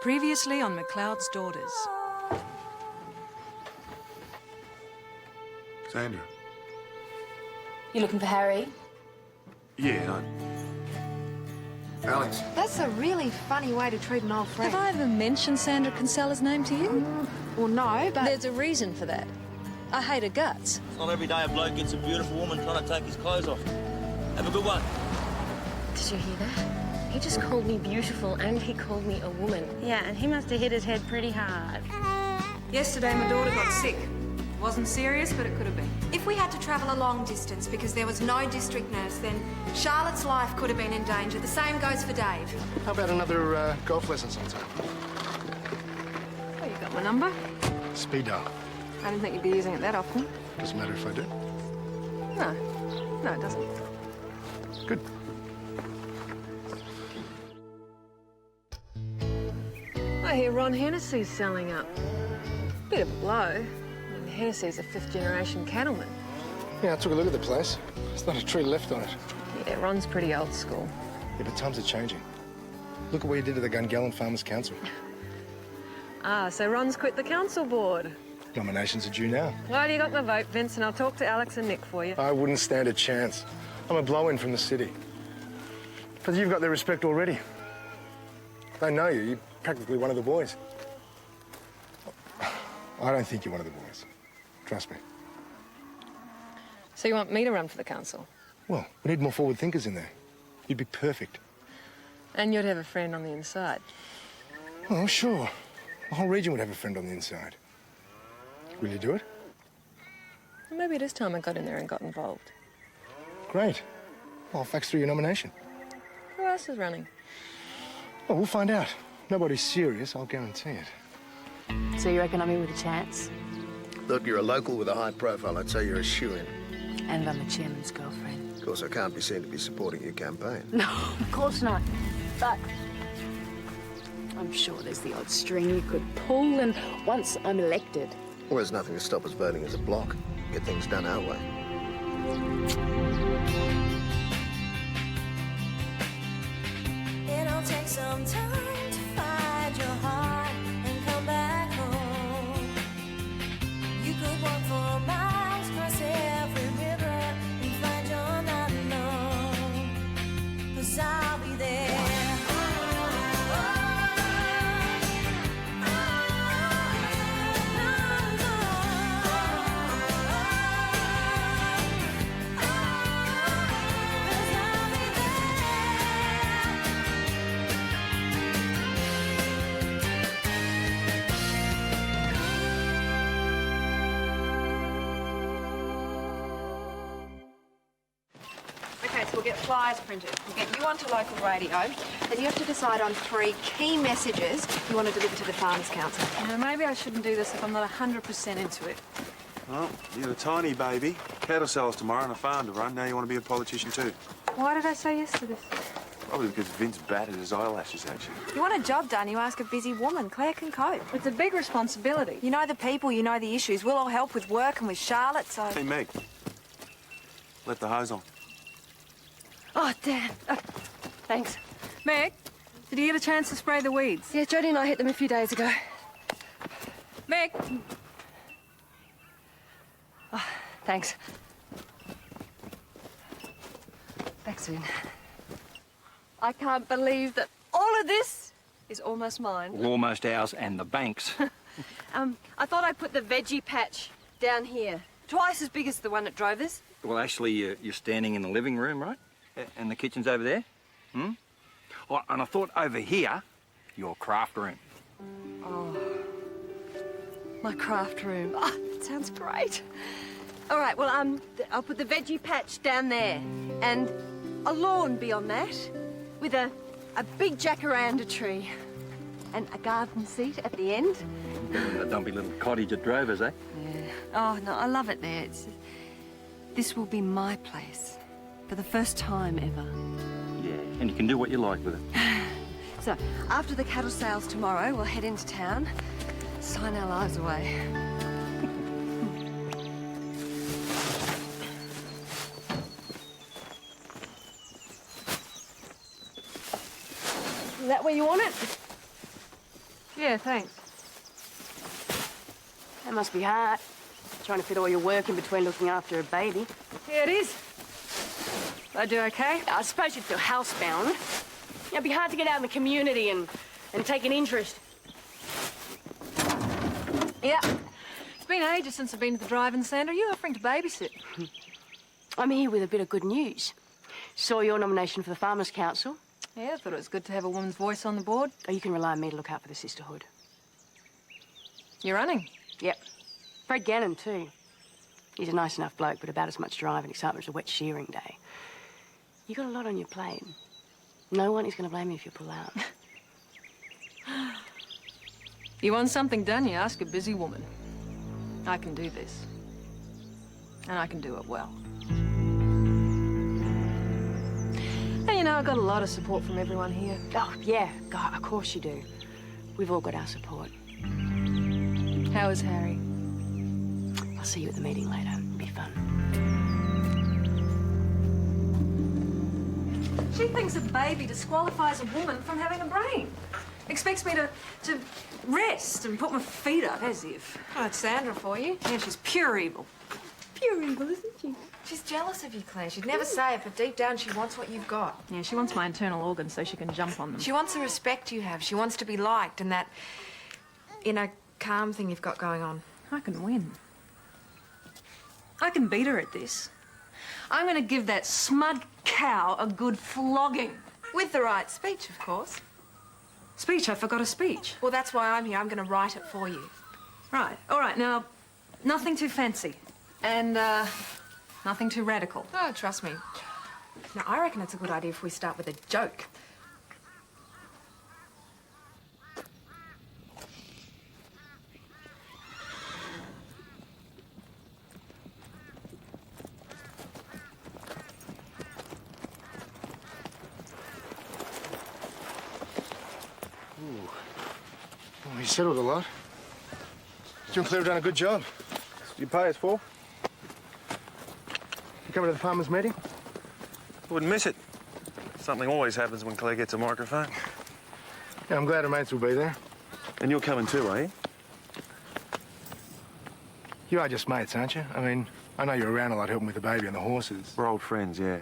Previously on McLeod's Daughters. Sandra. You looking for Harry? Yeah, Alex. That's a really funny way to treat an old friend. Have I ever mentioned Sandra Kinsella's name to you? Well, no, but... There's a reason for that. I hate her guts. It's not every day a bloke gets a beautiful woman trying to take his clothes off. Have a good one. Did you hear that? He just called me beautiful and he called me a woman. Yeah, and he must have hit his head pretty hard. Yesterday, my daughter got sick. Wasn't serious, but it could have been. If we had to travel a long distance because there was no district nurse, then Charlotte's life could have been in danger. The same goes for Dave. How about another golf lesson sometime? Oh, you got my number? Speed dial. I didn't think you'd be using it that often. Doesn't matter if I do. No, it doesn't. Good. I hear Ron Hennessy's selling up. Bit of a blow. I mean, Hennessy's a fifth-generation cattleman. Yeah, I took a look at the place. There's not a tree left on it. Yeah, Ron's pretty old school. Yeah, but times are changing. Look at what you did to the Gungallan Farmers Council. Ah, so Ron's quit the council board. Nominations are due now. Well, you got my vote, Vince, and I'll talk to Alex and Nick for you. I wouldn't stand a chance. I'm a blow-in from the city. But you've got their respect already. They know you. You're practically one of the boys. I don't think you're one of the boys. Trust me. So you want me to run for the council? Well, we need more forward thinkers in there. You'd be perfect. And you'd have a friend on the inside. Oh, sure. The whole region would have a friend on the inside. Will you do it? Well, maybe it is time I got in there and got involved. Great. I'll fax through your nomination. Who else is running? Well, we'll find out. Nobody's serious, I'll guarantee it. So you reckon I'm in with a chance? Look, you're a local with a high profile. I'd say you're a shoo-in. And I'm the chairman's girlfriend. Of course, I can't be seen to be supporting your campaign. No, of course not. But I'm sure there's the odd string you could pull, and once I'm elected... Well, there's nothing to stop us voting as a bloc. Get things done our way. It'll take some time to find your heart and come back home. You could walk for miles, cross every river and find you're not alone. 'Cause I'll be there. We'll get flyers printed. We'll get you onto local radio. Then you have to decide on 3 key messages you want to deliver to the Farmers Council. You know, maybe I shouldn't do this if I'm not 100% into it. Well, you're a tiny baby. Cattle sales tomorrow and a farm to run. Now you want to be a politician too. Why did I say yes to this? Probably because Vince batted his eyelashes at you. You want a job done, you ask a busy woman. Claire can cope. It's a big responsibility. You know the people, you know the issues. We'll all help with work and with Charlotte, so... Hey, Meg. Let the hose on. Oh, damn. Thanks. Meg, did you get a chance to spray the weeds? Yeah, Jodi and I hit them a few days ago. Meg! Oh, thanks. Back soon. I can't believe that all of this is almost mine. Almost ours and the bank's. I thought I'd put the veggie patch down here. Twice as big as the one that drove us. Well, actually, you're standing in the living room, right? And the kitchen's over there. Oh, and I thought over here, your craft room. Oh, my craft room. Oh, that sounds great. All right, well, I'll put the veggie patch down there and a lawn beyond that with a big jacaranda tree and a garden seat at the end. A dumpy little cottage at Drovers, eh? Yeah. Oh, no, I love it there. This will be my place for the first time ever. Yeah, and you can do what you like with it. So, after the cattle sales tomorrow, we'll head into town, sign our lives away. Is that where you want it? Yeah, thanks. That must be hard, trying to fit all your work in between looking after a baby. Yeah, it is. I do okay? I suppose you'd feel housebound. It'd be hard to get out in the community and take an interest. Yeah. It's been ages since I've been to the drive-in, Sandra. Are you offering to babysit? I'm here with a bit of good news. Saw your nomination for the Farmers' Council. Yeah, I thought it was good to have a woman's voice on the board. Oh, you can rely on me to look out for the sisterhood. You're running? Yep. Fred Gannon, too. He's a nice enough bloke, but about as much drive and excitement as a wet shearing day. You got a lot on your plate. No one is going to blame you if you pull out. You want something done, you ask a busy woman. I can do this. And I can do it well. And you know, I've got a lot of support from everyone here. Oh, yeah. God, of course you do. We've all got our support. How is Harry? I'll see you at the meeting later. It'll be fun. She thinks a baby disqualifies a woman from having a brain. Expects me to rest and put my feet up, as if. Oh, that's Sandra for you. Yeah, she's pure evil. Pure evil, isn't she? She's jealous of you, Claire. She'd never say it, but deep down she wants what you've got. Yeah, she wants my internal organs so she can jump on them. She wants the respect you have. She wants to be liked and that inner calm thing you've got going on. I can win. I can beat her at this. I'm going to give that smug cow a good flogging. With the right speech, of course. Speech? I forgot a speech. Well, that's why I'm here. I'm going to write it for you. Right. All right. Now, nothing too fancy. And, nothing too radical. Oh, trust me. Now, I reckon it's a good idea if we start with a joke. Well, you settled a lot. You and Claire have done a good job. That's what you pay us for. You coming to the farmers' meeting? Wouldn't miss it. Something always happens when Claire gets a microphone. Yeah, I'm glad her mates will be there. And you're coming too, are you? You are just mates, aren't you? I mean, I know you're around a lot helping with the baby and the horses. We're old friends, yeah.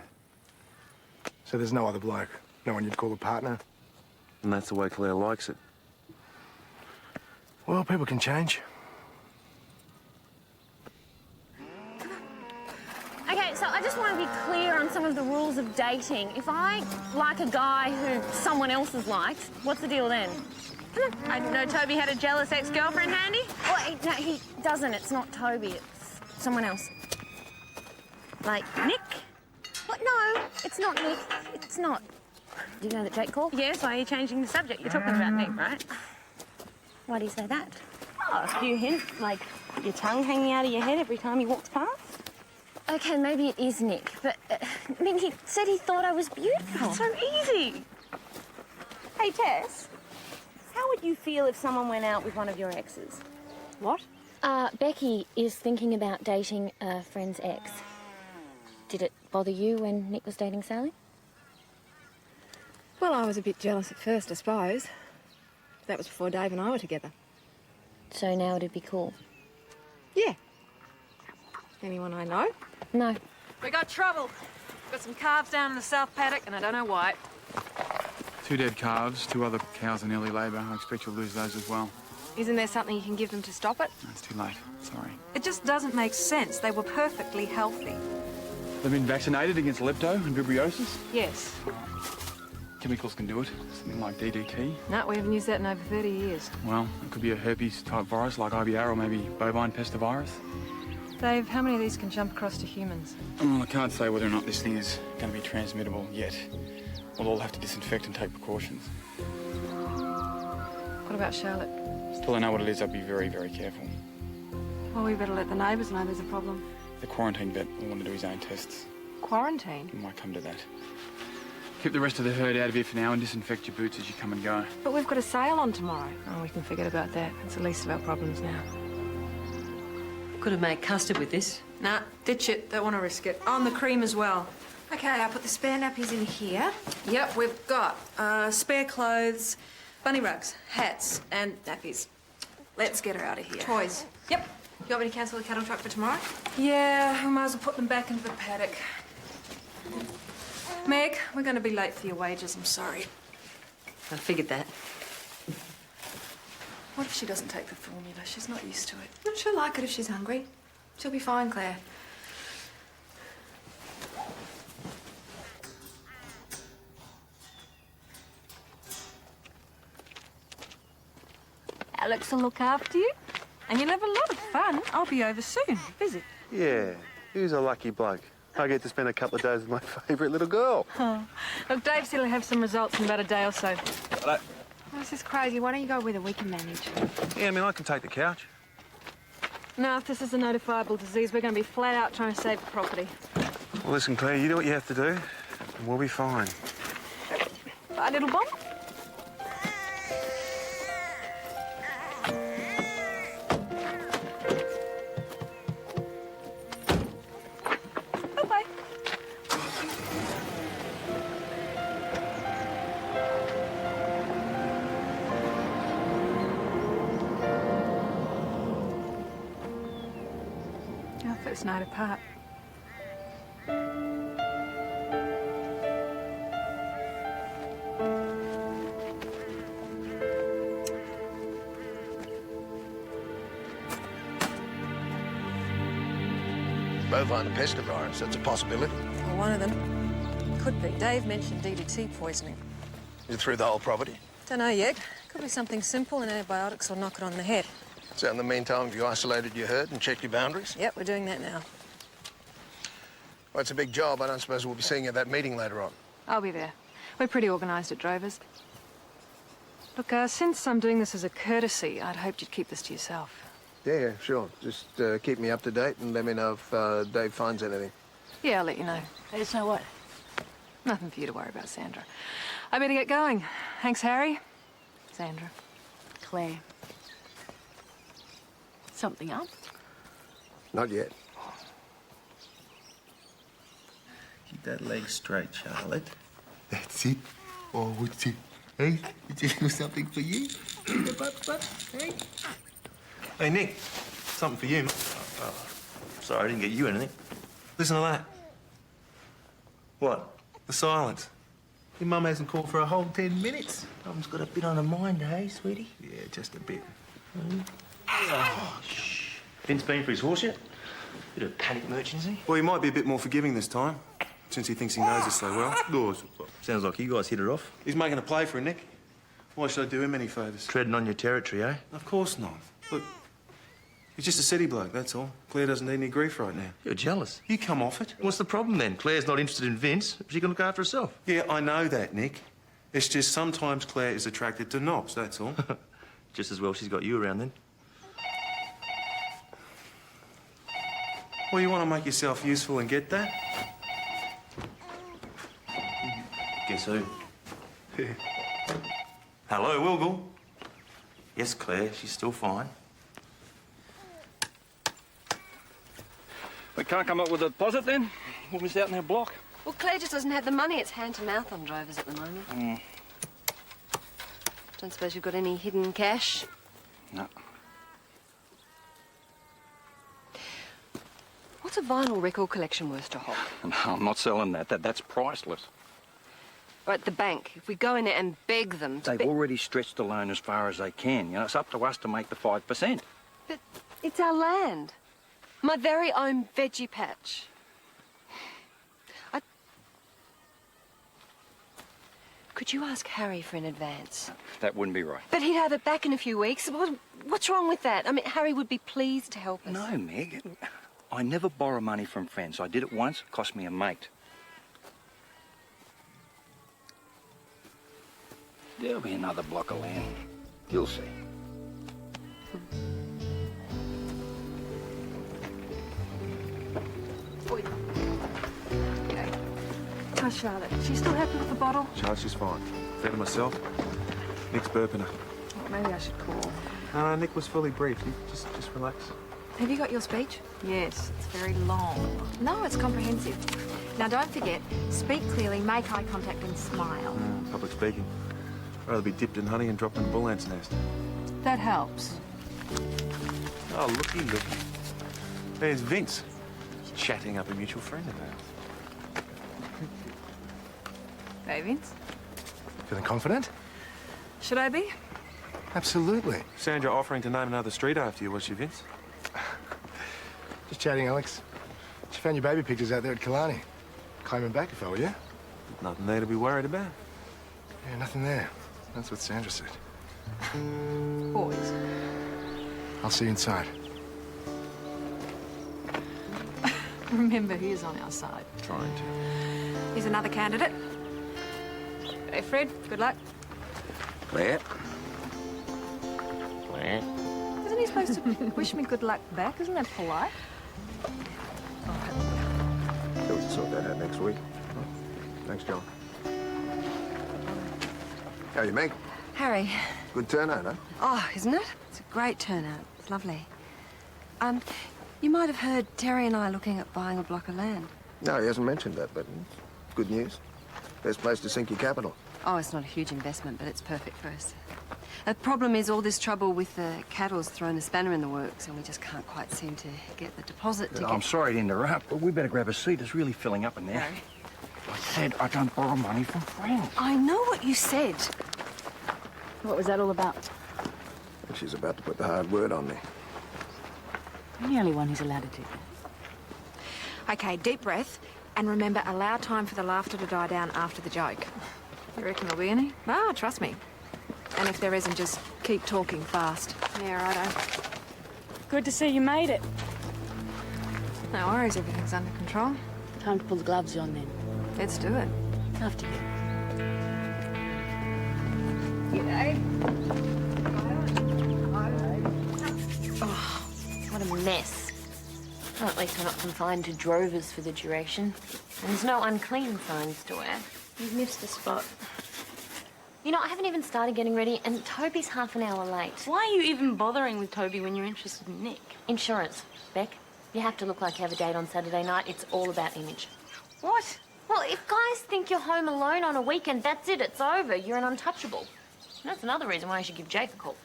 So there's no other bloke? No one you'd call a partner? And that's the way Claire likes it. Well, people can change. Okay, so I just want to be clear on some of the rules of dating. If I like a guy who someone else has liked, what's the deal then? I didn't know Toby had a jealous ex-girlfriend handy. Well, no, he doesn't. It's not Toby. It's someone else. Like Nick? What? No, it's not Nick. It's not. Do you know that Jake called? Yes, why are you changing the subject? You're talking about Nick, right? Why do you say that? Oh, a few hints, like your tongue hanging out of your head every time he walks past. Okay, maybe it is Nick, but, I mean, he said he thought I was beautiful. That's so easy. Hey, Tess, how would you feel if someone went out with one of your exes? What? Becky is thinking about dating a friend's ex. Did it bother you when Nick was dating Sally? Well, I was a bit jealous at first, I suppose. That was before Dave and I were together. So now it'd be cool? Yeah. Anyone I know? No. We got trouble. Got some calves down in the south paddock, and I don't know why. 2 dead calves, 2 other cows in early labour. I expect you'll lose those as well. Isn't there something you can give them to stop it? No, it's too late. Sorry. It just doesn't make sense. They were perfectly healthy. They've been vaccinated against lepto and vibriosis. Yes. Chemicals can do it. Something like DDT. No, we haven't used that in over 30 years. Well, it could be a herpes-type virus like IBR or maybe bovine pestivirus. Dave, how many of these can jump across to humans? Well, I can't say whether or not this thing is going to be transmittable yet. We'll all have to disinfect and take precautions. What about Charlotte? Till I know what it is, I'll be very, very careful. Well, we better let the neighbours know there's a problem. The quarantine vet will want to do his own tests. Quarantine? It might come to that. Keep the rest of the herd out of here for now and disinfect your boots as you come and go. But we've got a sale on tomorrow. Oh, we can forget about that. It's the least of our problems now. Could have made custard with this. Nah, ditch it. Don't want to risk it. On the cream as well. Okay, I'll put the spare nappies in here. Yep, we've got spare clothes, bunny rugs, hats, and nappies. Let's get her out of here. Toys. Yep. You want me to cancel the cattle truck for tomorrow? Yeah, we might as well put them back into the paddock. Meg, we're going to be late for your wages, I'm sorry. I figured that. What if she doesn't take the formula? She's not used to it. She'll like it if she's hungry. She'll be fine, Claire. Alex will look after you, and you'll have a lot of fun. I'll be over soon. Visit. Yeah, he's a lucky bloke. I get to spend a couple of days with my favourite little girl. Oh. Look, Dave said he'll have some results in about a day or so. Hello. Oh, this is crazy. Why don't you go with her? We can manage. Yeah, I mean, I can take the couch. No, if this is a notifiable disease, we're going to be flat out trying to save the property. Well, listen, Claire, you do what you have to do, and we'll be fine. Bye, little bomb. Bye-bye. Our first night apart. Bovine pestivirus, that's a possibility. Well, one of them. Could be. Dave mentioned DDT poisoning. You through the whole property? Don't know yet. Could be something simple, and antibiotics will knock it on the head. So in the meantime, have you isolated your herd and checked your boundaries? Yep, we're doing that now. Well, it's a big job. I don't suppose we'll be seeing you at that meeting later on. I'll be there. We're pretty organised at Drovers. Look, since I'm doing this as a courtesy, I'd hoped you'd keep this to yourself. Yeah, sure. Just keep me up to date and let me know if Dave finds anything. Yeah, I'll let you know. Let us know what? Nothing for you to worry about, Sandra. I better get going. Thanks, Harry. Sandra. Claire. Something up? Not yet. Keep that leg straight, Charlotte. That's it. Oh, what's it? Hey, is this something for you? Hey? Hey, Nick, something for you. Sorry, I didn't get you anything. Listen to that. What? The silence. Your mum hasn't called for a whole 10 minutes. Mum's got a bit on her mind, eh, sweetie? Yeah, just a bit. Oh, shh. Vince been for his horse yet? Bit of panic emergency. Well, he might be a bit more forgiving this time, since he thinks he knows us so well. Sounds like you guys hit it off. He's making a play for it, Nick. Why should I do him any favours? Treading on your territory, eh? Of course not. Look, he's just a city bloke, that's all. Claire doesn't need any grief right now. You're jealous. You come off it. What's the problem then? Claire's not interested in Vince. She can look after herself. Yeah, I know that, Nick. It's just sometimes Claire is attracted to knobs, that's all. Just as well she's got you around then. Well, you want to make yourself useful and get that? Guess who? Hello, Wilgle. Yes, Claire, she's still fine. We can't come up with a deposit then? We'll miss out on our block. Well, Claire just doesn't have the money. It's hand to mouth on Drovers at the moment. Don't suppose you've got any hidden cash? No. What's a vinyl record collection worth to Hock? No, I'm not selling that. That's priceless. Right, the bank. If we go in there and beg them to... They've already stretched the loan as far as they can. You know, it's up to us to make the 5%. But it's our land. My very own veggie patch. Could you ask Harry for an advance? That wouldn't be right. But he'd have it back in a few weeks. What's wrong with that? I mean, Harry would be pleased to help us. No, Meg. I never borrow money from friends. I did it once. It cost me a mate. There'll be another block of land. You'll see. Okay. How's Charlotte? She's still happy with the bottle? Charlotte, she's fine. Fed her myself. Nick's burping her. Well, maybe I should call. No, Nick was fully briefed. You just relax. Have you got your speech? Yes, it's very long. No, it's comprehensive. Now, don't forget, speak clearly, make eye contact and smile. Public speaking. I'd rather be dipped in honey and dropped in a bull ant's nest. That helps. Oh, looky. There's Vince, chatting up a mutual friend of ours. Hey, Vince. Feeling confident? Should I be? Absolutely. Sandra offering to name another street after you, was she, Vince? Just chatting, Alex. She found your baby pictures out there at Killarney. Claim them back if I were you. Nothing there to be worried about. Yeah, nothing there. That's what Sandra said. Boys. I'll see you inside. Remember, he is on our side. Trying to. Here's another candidate. Hey, Fred, good luck. Claire? Isn't he supposed to wish me good luck back? Isn't that polite? So we can sort that out next week. Thanks, John. How are you, Meg? Harry. Good turnout, huh? Oh, isn't it? It's a great turnout. It's lovely. You might have heard Terry and I looking at buying a block of land. No, he hasn't mentioned that, but it's good news. Best place to sink your capital. Oh, it's not a huge investment, but it's perfect for us. The problem is all this trouble with the cattle's thrown a spanner in the works, and we just can't quite seem to get the deposit to I'm sorry to interrupt, but we better grab a seat. It's really filling up in there. Harry. I said I don't borrow money from friends. I know what you said. What was that all about? She's about to put the hard word on me. I'm the only one who's allowed to do that. Okay, deep breath. And remember, allow time for the laughter to die down after the joke. You reckon there'll be any? Ah, trust me. And if there isn't, just keep talking fast. Yeah, righto. Good to see you made it. No worries, everything's under control. Time to pull the gloves on then. Let's do it. After you. Oh, what a mess. Well, at least we're not confined to drovers for the duration. And there's no unclean signs to wear. You've missed a spot. You know, I haven't even started getting ready, and Toby's half an hour late. Why are you even bothering with Toby when you're interested in Nick? Insurance, Beck. You have to look like you have a date on Saturday night. It's all about image. What? Well, if guys think you're home alone on a weekend, that's it. It's over. You're an untouchable. And that's another reason why I should give Jake a call.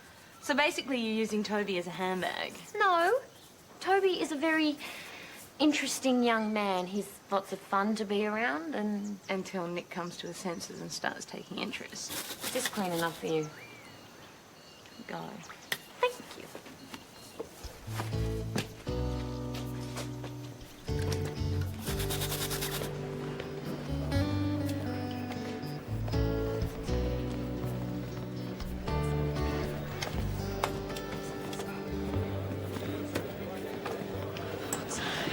So basically you're using Toby as a handbag? No. Toby is a very interesting young man. He's lots of fun to be around, and... Until Nick comes to his senses and starts taking interest. Is this clean enough for you? Go. Thank you.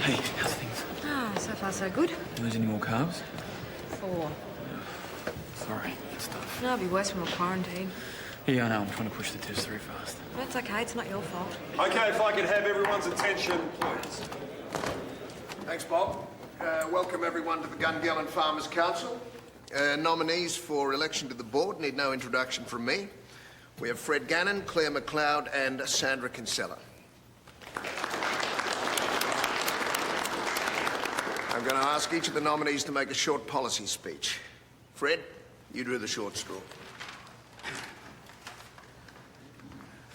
Hey, how's things? Ah, so far so good. You lose any more carbs? 4. Sorry, it's tough. No, it'll be worse from a quarantine. Yeah, I know. I'm trying to push the test through fast. That's okay, it's not your fault. Okay, if I could have everyone's attention, please. Thanks, Bob. Welcome, everyone, to the Gungellan Farmers Council. Nominees for election to the board need no introduction from me. We have Fred Gannon, Claire McLeod, and Sandra Kinsella. I'm going to ask each of the nominees to make a short policy speech. Fred, you drew the short straw.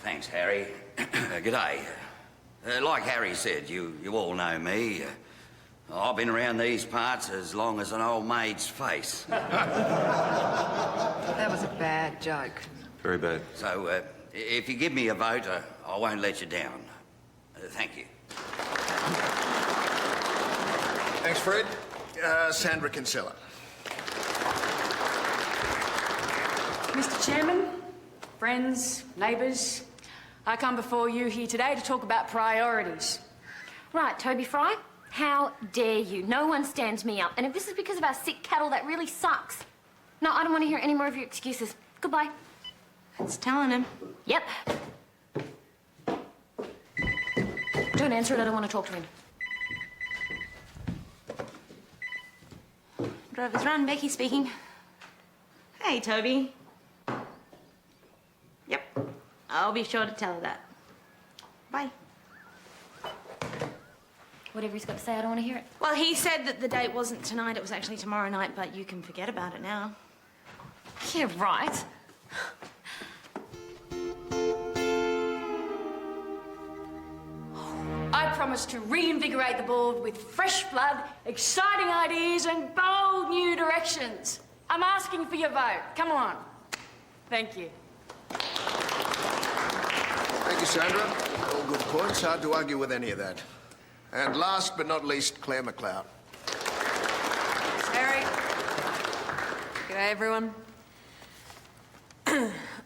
Thanks, Harry. G'day. Like Harry said, you all know me. I've been around these parts as long as an old maid's face. That was a bad joke. Very bad. So, if you give me a vote, I won't let you down. Thank you. Thanks, Fred. Sandra Kinsella. Mr. Chairman, friends, neighbours, I come before you here today to talk about priorities. Right, Toby Fry, how dare you? No one stands me up. And if this is because of our sick cattle, that really sucks. No, I don't want to hear any more of your excuses. Goodbye. That's telling him. Yep. Don't answer it, I don't want to talk to him. Drovers Run, Becky speaking. Hey, Toby. Yep, I'll be sure to tell her that. Bye. Whatever he's got to say, I don't want to hear it. Well, he said that the date wasn't tonight, it was actually tomorrow night, but you can forget about it now. Yeah, right. I promise to reinvigorate the board with fresh blood, exciting ideas, and bold new directions. I'm asking for your vote. Come on. Thank you. Thank you, Sandra. All good points. Hard to argue with any of that. And last but not least, Claire McLeod. Harry. G'day, everyone.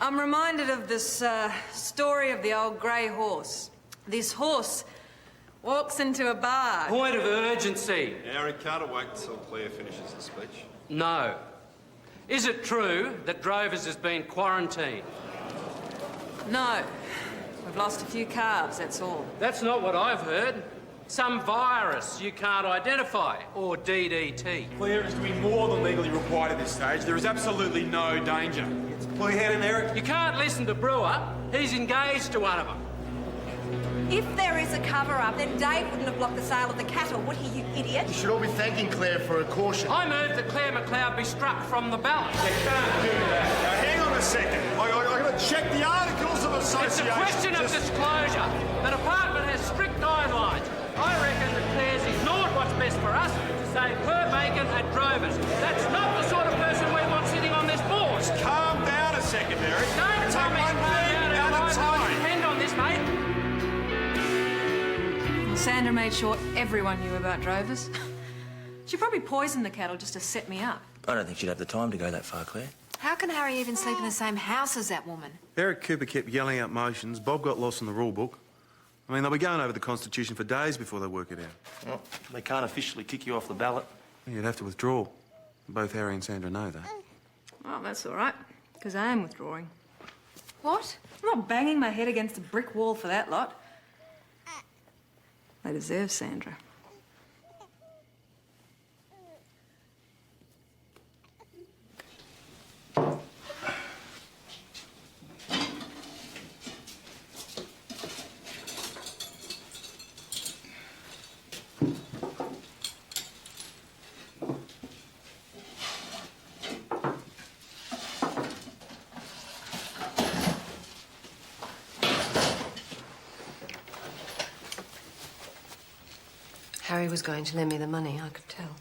I'm reminded of this story of the old grey horse. This horse walks into a bar. Point of urgency. Harry, can't wait till Claire finishes the speech. No. Is it true that Drovers has been quarantined? No. We've lost a few calves, that's all. That's not what I've heard. Some virus you can't identify, or DDT. Claire is doing more than legally required at this stage. There is absolutely no danger. Pull your head in there. You can't listen to Brewer. He's engaged to one of them. If there is a cover-up, then Dave wouldn't have blocked the sale of the cattle, would he, you idiot? You should all be thanking Claire for her caution. I move that Claire McLeod be struck from the ballot. You can't do that. Now, hang on a second. I got to check the articles of association. It's a question of disclosure. The department has strict guidelines. I reckon that Claire's ignored what's best for us to save her bacon at Drovers. That's not the sort of person we want sitting on this board. Just calm down a second, Eric. Don't tell me calm down at a time. Depend on this, mate. Sandra made sure everyone knew about Drovers. She probably poisoned the cattle just to set me up. I don't think she'd have the time to go that far, Claire. How can Harry even sleep in the same house as that woman? Eric Cooper kept yelling out motions. Bob got lost in the rule book. I mean, they'll be going over the Constitution for days before they work it out. Well, they can't officially kick you off the ballot. You'd have to withdraw. Both Harry and Sandra know that. Well, that's all right, because I am withdrawing. What? I'm not banging my head against a brick wall for that lot. They deserve Sandra. Harry was going to lend me the money, I could tell.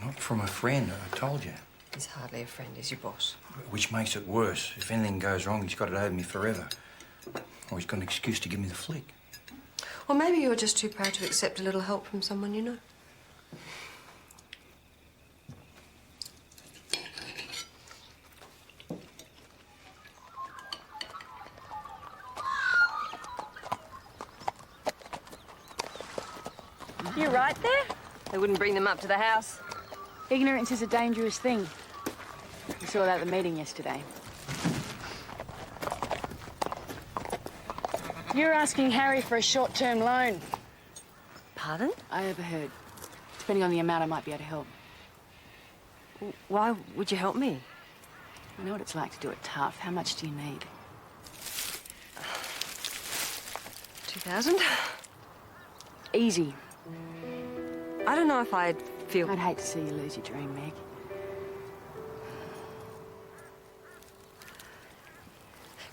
Not from a friend, I told you. He's hardly a friend, he's your boss. Which makes it worse. If anything goes wrong, he's got it over me forever. Or he's got an excuse to give me the flick. Or maybe you're just too proud to accept a little help from someone you know. You right there? They wouldn't bring them up to the house. Ignorance is a dangerous thing. We saw that at the meeting yesterday. You're asking Harry for a short-term loan. Pardon? I overheard. Depending on the amount, I might be able to help. Why would you help me? I know what it's like to do it tough. How much do you need? 2,000? Easy. I don't know if I'd feel... I'd hate to see you lose your dream, Meg.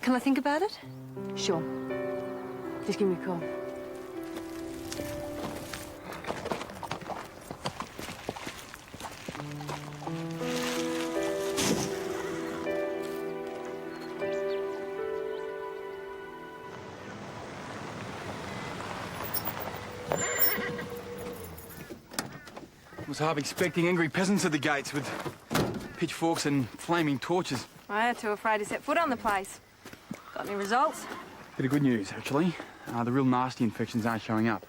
Can I think about it? Sure. Just give me a call. I was half expecting angry peasants at the gates with pitchforks and flaming torches. I'm too afraid to set foot on the place. Got any results? Bit of good news, actually. The real nasty infections aren't showing up,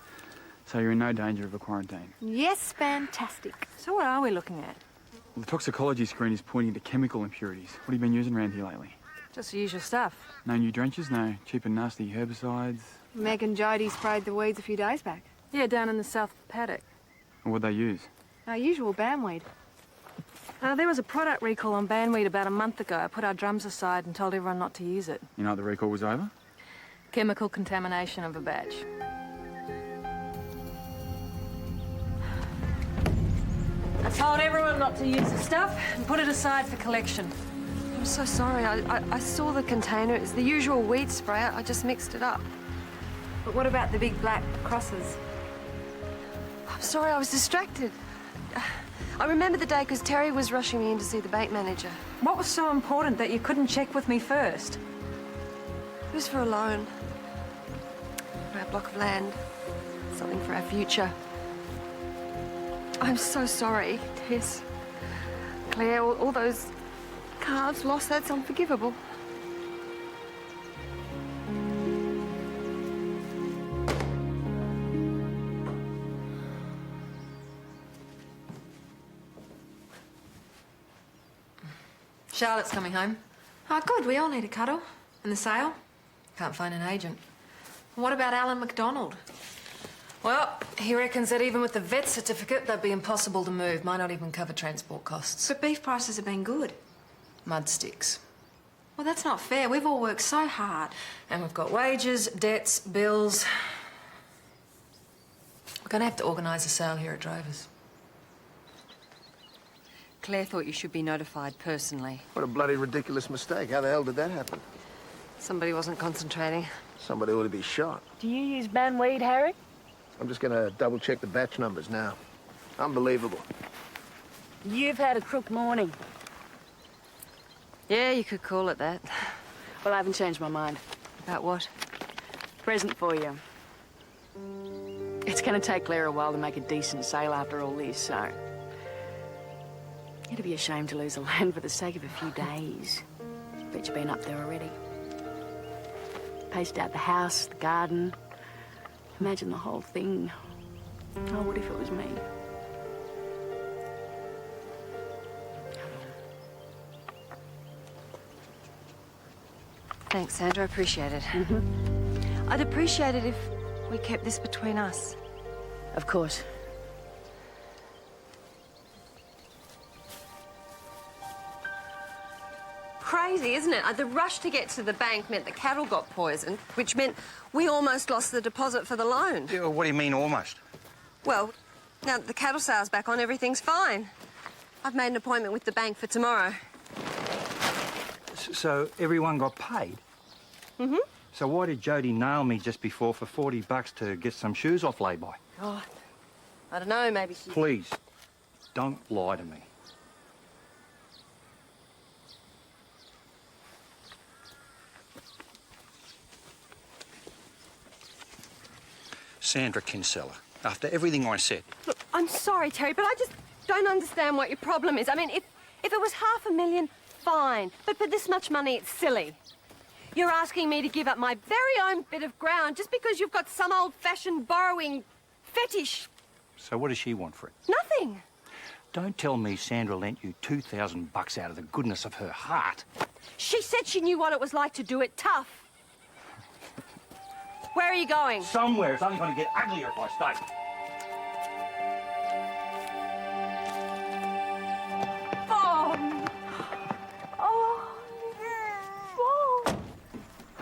so you're in no danger of a quarantine. Yes, fantastic. So what are we looking at? Well, the toxicology screen is pointing to chemical impurities. What have you been using around here lately? Just the usual stuff. No new drenches, no cheap and nasty herbicides? Meg and Jodi sprayed the weeds a few days back. Yeah, down in the south paddock. Or what'd they use? Our usual bandweed. There was a product recall on bandweed about a month ago. I put our drums aside and told everyone not to use it. You know what the recall was over? Chemical contamination of a batch. I told everyone not to use the stuff and put it aside for collection. I'm so sorry. I saw the container. It's the usual weed spray. I just mixed it up. But what about the big black crosses? I'm sorry, I was distracted. I remember the day because Terry was rushing me in to see the bank manager. What was so important that you couldn't check with me first? It was for a loan. For our block of land. Something for our future. I'm so sorry, Tess. Claire, all those calves lost, that's unforgivable. Charlotte's coming home. Oh, good. We all need a cuddle. And the sale? Can't find an agent. What about Alan McDonald? Well, he reckons that even with the vet certificate, that'd be impossible to move. Might not even cover transport costs. But beef prices have been good. Mud sticks. Well, that's not fair. We've all worked so hard. And we've got wages, debts, bills. We're going to have to organise a sale here at Drover's. Claire thought you should be notified personally. What a bloody ridiculous mistake. How the hell did that happen? Somebody wasn't concentrating. Somebody ought to be shot. Do you use man weed, Harry? I'm just gonna double-check the batch numbers now. Unbelievable. You've had a crook morning. Yeah, you could call it that. Well, I haven't changed my mind. About what? Present for you. It's going to take Claire a while to make a decent sale after all this, so... It'd be a shame to lose the land for the sake of a few days. Bet you've been up there already. Paced out the house, the garden. Imagine the whole thing. Oh, what if it was me? Thanks, Sandra. I appreciate it. I'd appreciate it if we kept this between us. Of course. Crazy, isn't it? The rush to get to the bank meant the cattle got poisoned, which meant we almost lost the deposit for the loan. Yeah, what do you mean, almost? Well, now that the cattle sale's back on, everything's fine. I've made an appointment with the bank for tomorrow. So everyone got paid? Mm-hmm. So why did Jodi nail me just before for $40 to get some shoes off lay-by? God, I don't know, maybe she... Please, don't lie to me. Sandra Kinsella, after everything I said. Look, I'm sorry, Terry, but I just don't understand what your problem is. I mean, if it was $500,000, fine. But for this much money, it's silly. You're asking me to give up my very own bit of ground just because you've got some old-fashioned borrowing fetish. So what does she want for it? Nothing. Don't tell me Sandra lent you $2,000 out of the goodness of her heart. She said she knew what it was like to do it tough. Where are you going? Somewhere. It's only going to get uglier if I stay.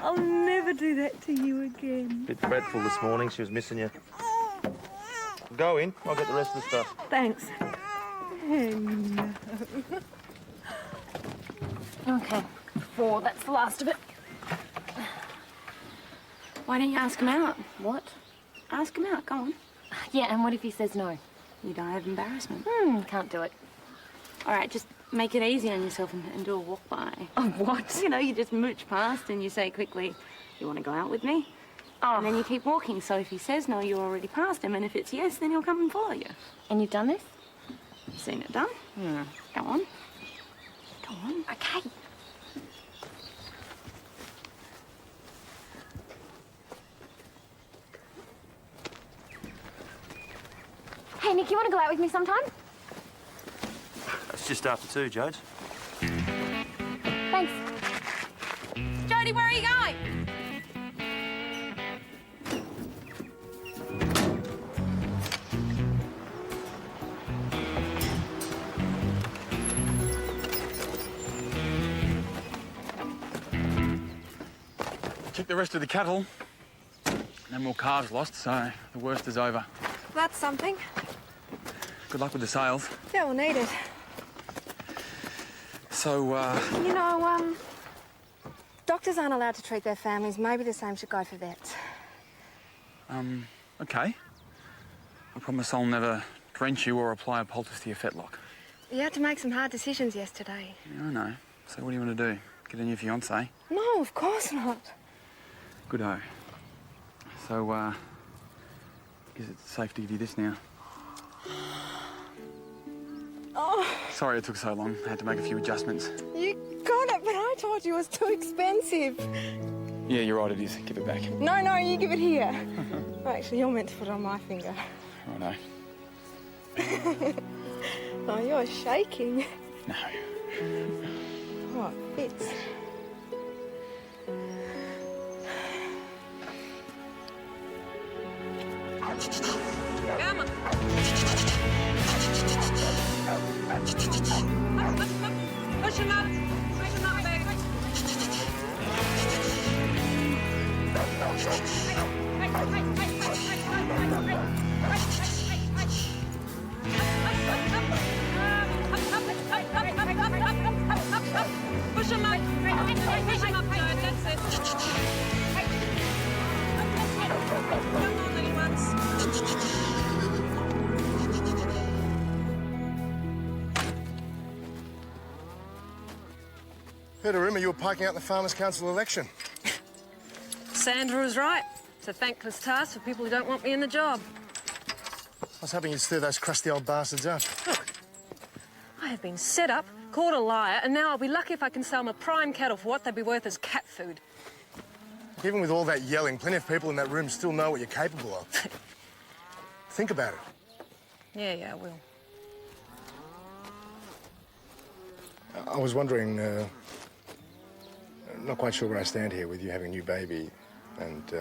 I'll never do that to you again. Bit fretful this morning. She was missing you. Go in. I'll get the rest of the stuff. Thanks. No. Okay, 4, that's the last of it. Why don't you ask him out? What? Ask him out, go on. Yeah, and what if he says no? You die of embarrassment. Can't do it. All right, just make it easy on yourself and do a walk by. Oh, what? You know, you just mooch past and you say quickly, you want to go out with me? Oh. And then you keep walking, so if he says no, you're already past him, and if it's yes, then he'll come and follow you. And you've done this? You've seen it done. Go on. Go on. Okay. Hey, Nick, you want to go out with me sometime? It's just after 2, Jode. Thanks. Jodi, where are you going? Check the rest of the cattle. No more calves lost, so the worst is over. That's something. Good luck with the sales. Yeah, we'll need it. You know, doctors aren't allowed to treat their families. Maybe the same should go for vets. Okay. I promise I'll never drench you or apply a poultice to your fetlock. You had to make some hard decisions yesterday. Yeah, I know. So what do you want to do? Get a new fiancé? No, of course not. Good-o. So, I guess it's safe to give you this now. Oh, Sorry it took so long. I had to make a few adjustments. you got it, but I told you it was too expensive. Yeah, you're right, it is. Give it back. No, you give it here. Actually, you're meant to put it on my finger. Righto. Oh, you're shaking. No. Oh, it fits. Come on. Push him up. Push him up, Meg. Push him up. Push him up, Joe. That's it. Come on, little ones. Heard a rumour you were parking out the Farmers' Council election. Sandra was right. It's a thankless task for people who don't want me in the job. I was hoping you'd stir those crusty old bastards up. Look, I have been set up, called a liar, and now I'll be lucky if I can sell my prime cattle for what they'd be worth as cat food. Even with all that yelling, plenty of people in that room still know what you're capable of. Think about it. Yeah, I will. I was wondering, not quite sure where I stand here with you having a new baby, and,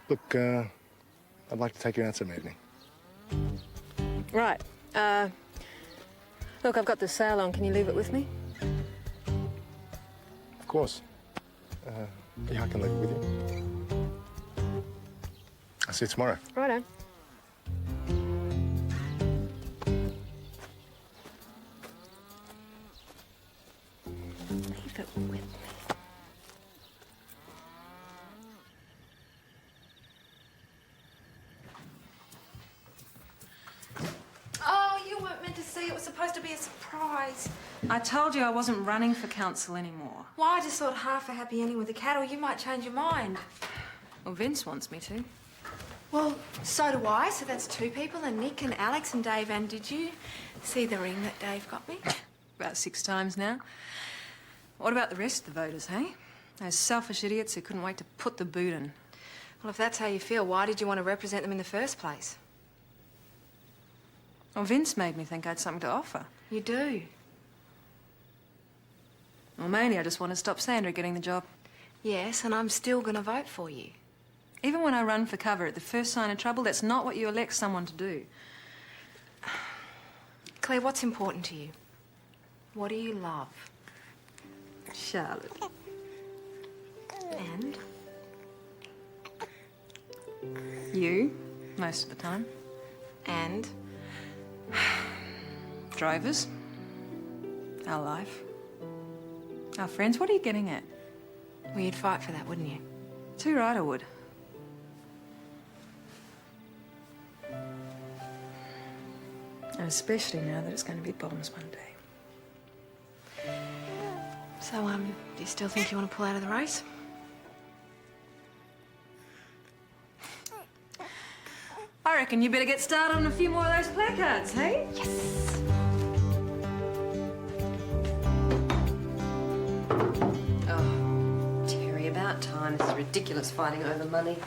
look, I'd like to take you out some evening. Right. Look, I've got the sale on. Can you leave it with me? Of course. Yeah, I can leave it with you. I'll see you tomorrow. Righto. Leave it with me. Oh, you weren't meant to see. It was supposed to be a surprise. I told you I wasn't running for council anymore. Well, I just thought half a happy ending with the cattle, you might change your mind. Well, Vince wants me to. Well, so do I. So that's two people, and Nick and Alex and Dave. And did you see the ring that Dave got me? About 6 times now. What about the rest of the voters, hey? Those selfish idiots who couldn't wait to put the boot in. Well, if that's how you feel, why did you want to represent them in the first place? Well, Vince made me think I had something to offer. You do. Well, mainly I just want to stop Sandra getting the job. Yes, and I'm still going to vote for you. Even when I run for cover at the first sign of trouble, that's not what you elect someone to do. Claire, what's important to you? What do you love? Charlotte. And? You, most of the time. And? Drovers. Our life. Our friends. What are you getting at? Well, you'd fight for that, wouldn't you? Too right I would. And especially now that it's going to be bombs one day. So, do you still think you want to pull out of the race? I reckon you better get started on a few more of those placards, hey? Yes! Oh, Terry, about time. This is ridiculous fighting over money.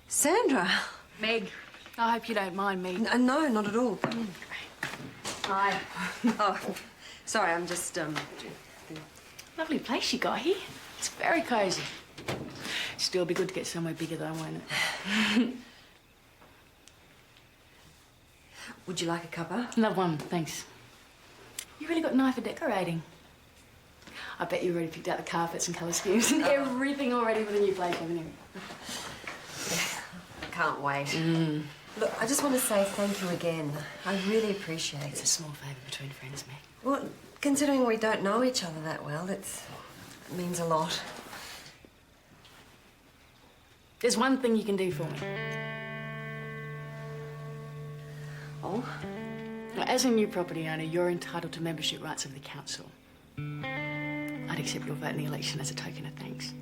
Sandra! Meg, I hope you don't mind me. No, not at all. Hi. Oh, sorry, I'm just, Lovely place you got here. It's very cosy. Still be good to get somewhere bigger though, won't it? Would you like a cuppa? Love one, thanks. You really got an eye for decorating. I bet you already picked out the carpets and colour schemes and everything already for the new place, haven't you? I can't wait. Look, I just want to say thank you again. I really appreciate it. It's a small favour between friends, Meg. Well, considering we don't know each other that well, it means a lot. There's one thing you can do for me. Oh? Now, as a new property owner, you're entitled to membership rights of the council. I'd accept your vote in the election as a token of thanks.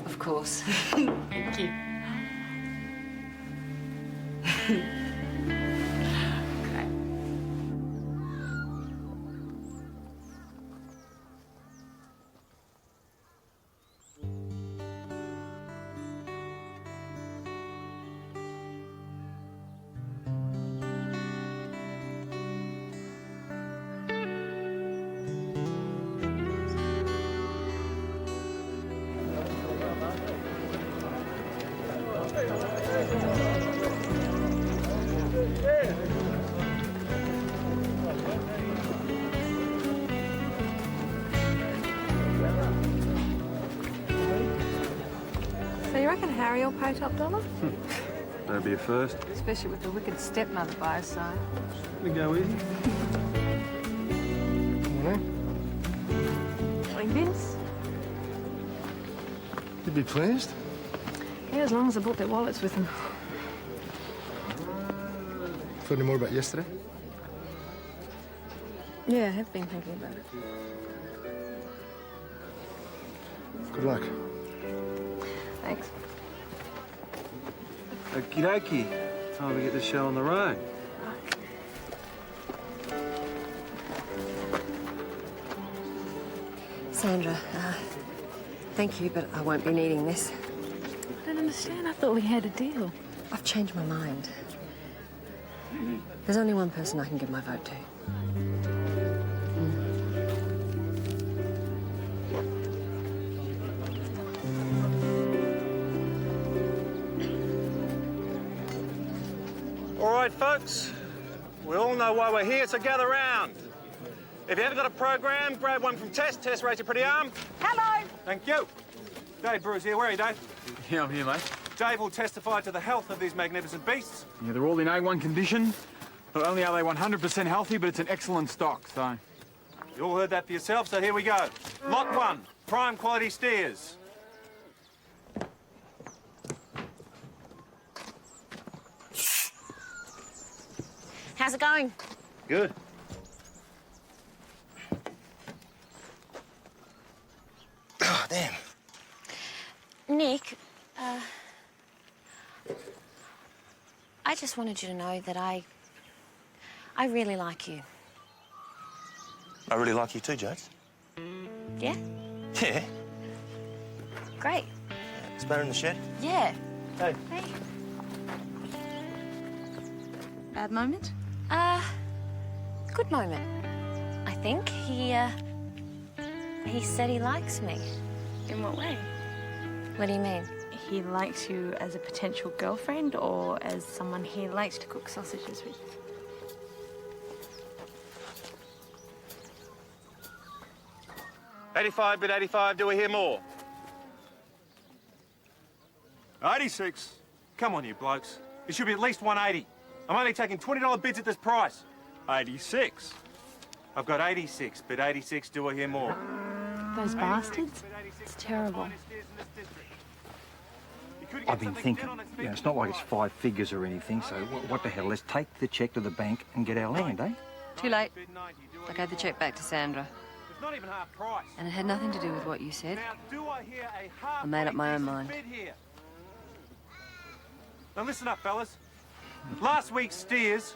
Of course. Thank you. So you reckon Harry will pay top dollar? That'd be a first. Especially with the wicked stepmother by his side. We go easy. Morning, Vince. You'd be pleased? Yeah, as long as they brought their wallets with them. Thought any more about yesterday? Yeah, I have been thinking about it. Good luck. Thanks. Okie dokie. Time to get the show on the road. Sandra, thank you, but I won't be needing this. I don't understand. I thought we had a deal. I've changed my mind. There's only one person I can give my vote to. All right, folks. We all know why we're here, so gather round. If you haven't got a program, grab one from Tess. Tess, raise your pretty arm. Hello. Thank you. Dave Brewer's here. Where are you, Dave? Yeah, I'm here, mate. Dave will testify to the health of these magnificent beasts. Yeah, they're all in A1 condition. Not only are they 100% healthy, but it's an excellent stock, so... You all heard that for yourself, so here we go. Lot 1, prime quality steers. How's it going? Good. Oh, damn. Nick, I just wanted you to know that I really like you. I really like you too, Jodi. Yeah? Yeah. Great. Spanner in the shed? Yeah. Hey. Hey. Bad moment? Good moment. I think he said he likes me. In what way? What do you mean? He likes you as a potential girlfriend or as someone he likes to cook sausages with? $85, bid $85. Do we hear more? 86. Come on, you blokes. It should be at least 180. I'm only taking $20 bids at this price. 86. I've got 86, bid 86. Do I hear more? Those bastards? It's terrible. I've been thinking, you know, it's not like it's 5 figures or anything, so what the hell? Let's take the cheque to the bank and get our land, eh? Too late. I gave the cheque back to Sandra. It's not even half price. And it had nothing to do with what you said. Now, do I hear a half I made up my own mind. bid here? Now listen up, fellas. Last week's steers,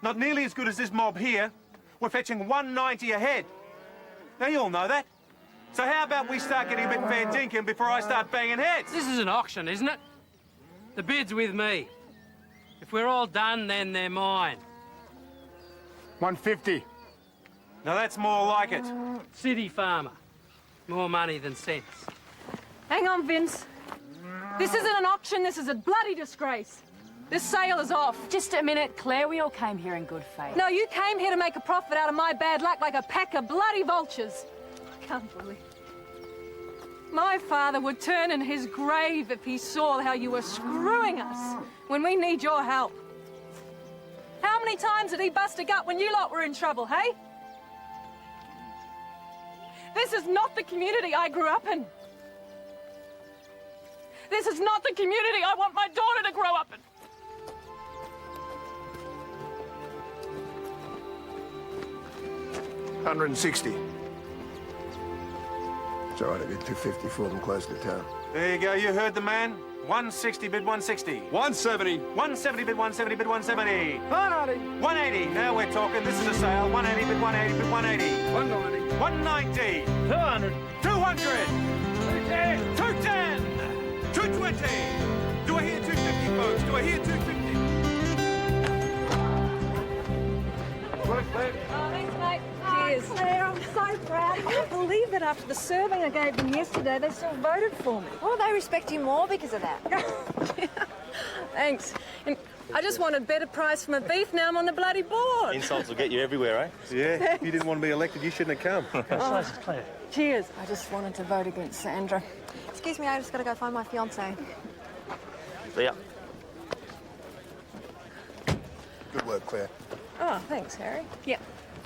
not nearly as good as this mob here, were fetching 190 a head. Now you all know that. So how about we start getting a bit fair dinkum before I start banging heads? This is an auction, isn't it? The bid's with me. If we're all done, then they're mine. 150. Now that's more like it. City farmer. More money than sense. Hang on, Vince. This isn't an auction, this is a bloody disgrace. This sale is off. Just a minute, Claire. We all came here in good faith. No, you came here to make a profit out of my bad luck like a pack of bloody vultures. I can't believe it. My father would turn in his grave if he saw how you were screwing us when we need your help. How many times did he bust a gut when you lot were in trouble, hey? This is not the community I grew up in. This is not the community I want my daughter to grow up in. $160. It's all right, I get $250 for them close to town. There you go, you heard the man. 160 bid 160. 170. 170 bid 170 bid 170. 180. 180. Now we're talking. This is a sale. 180 bid 180 bid 180. 190. 190. 200. 200. 210. 210. 220. Do I hear 250, folks? Do I hear 250? Oh, thanks, mate. Cheers. Claire, I'm so proud. I can't believe that after the serving I gave them yesterday, they still voted for me. Well, they respect you more because of that. Thanks. And I just wanted a better price for my beef. Now I'm on the bloody board. Insults will get you everywhere, eh? Yeah, if you didn't want to be elected, you shouldn't have come. Congratulations, Claire. Cheers. I just wanted to vote against Sandra. Excuse me, I just got to go find my fiancé. See ya. Good work, Claire. Oh, thanks, Harry. Yeah,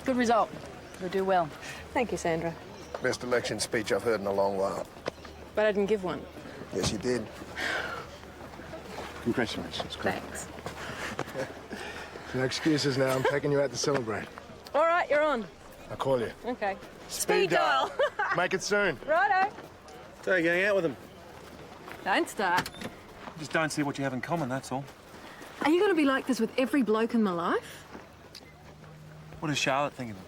good result. You'll do well. Thank you, Sandra. Best election speech I've heard in a long while. But I didn't give one. Yes, you did. Congratulations, Claire. Thanks. No excuses now. I'm taking you out to celebrate. All right, you're on. I'll call you. Okay. Speed dial. Make it soon. Righto. So you're going out with him? Don't start. Just don't see what you have in common, that's all. Are you going to be like this with every bloke in my life? What does Charlotte think of him?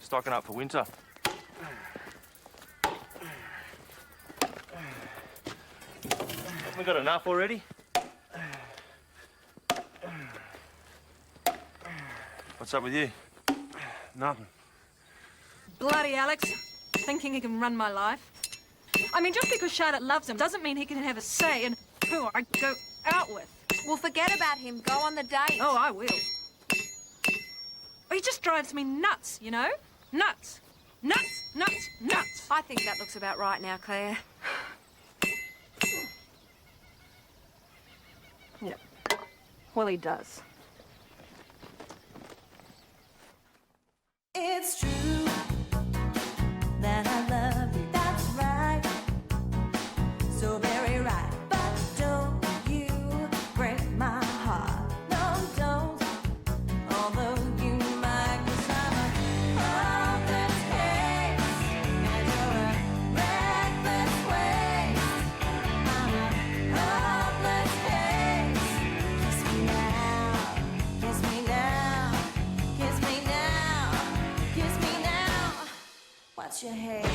Stocking up for winter. We got enough already? What's up with you? Nothing. Bloody Alex, thinking he can run my life. I mean, just because Charlotte loves him doesn't mean he can have a say in who I go out with. Well, forget about him. Go on the date. Oh, I will. He just drives me nuts, you know? Nuts. Nuts, nuts, nuts. I think that looks about right now, Claire. Yeah. Well, he does. It's true that I love you, that's right. So very right. But don't you break my heart. No, don't. Although you might, 'cause I'm a hopeless case. And you're a reckless waste. I'm a hopeless case. Kiss me now, kiss me now, kiss me now. Kiss me now. What's your hate?